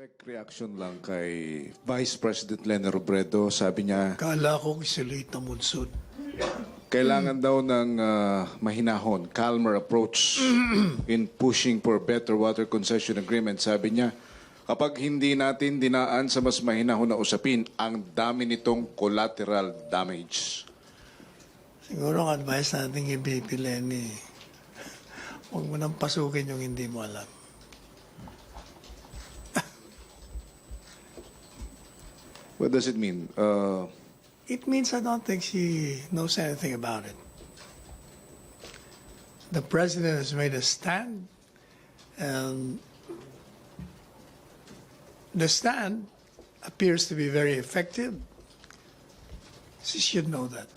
Sec reaction lang kay Vice President Leni Robredo. Sabi niya, Kala ko kisilit na munsod. kailangan daw ng mahinahon, calmer approach in pushing for better water concession agreement. Sabi niya, kapag hindi natin dinaan sa mas mahinahon na usapin, ang dami nitong collateral damage. Siguro ang advice natin kay BP Lenny, huwag mo nang pasukin yung hindi mo alam. What does it mean? It means I don't think she knows anything about it. The president has made a stand, and the stand appears to be very effective. She should know that.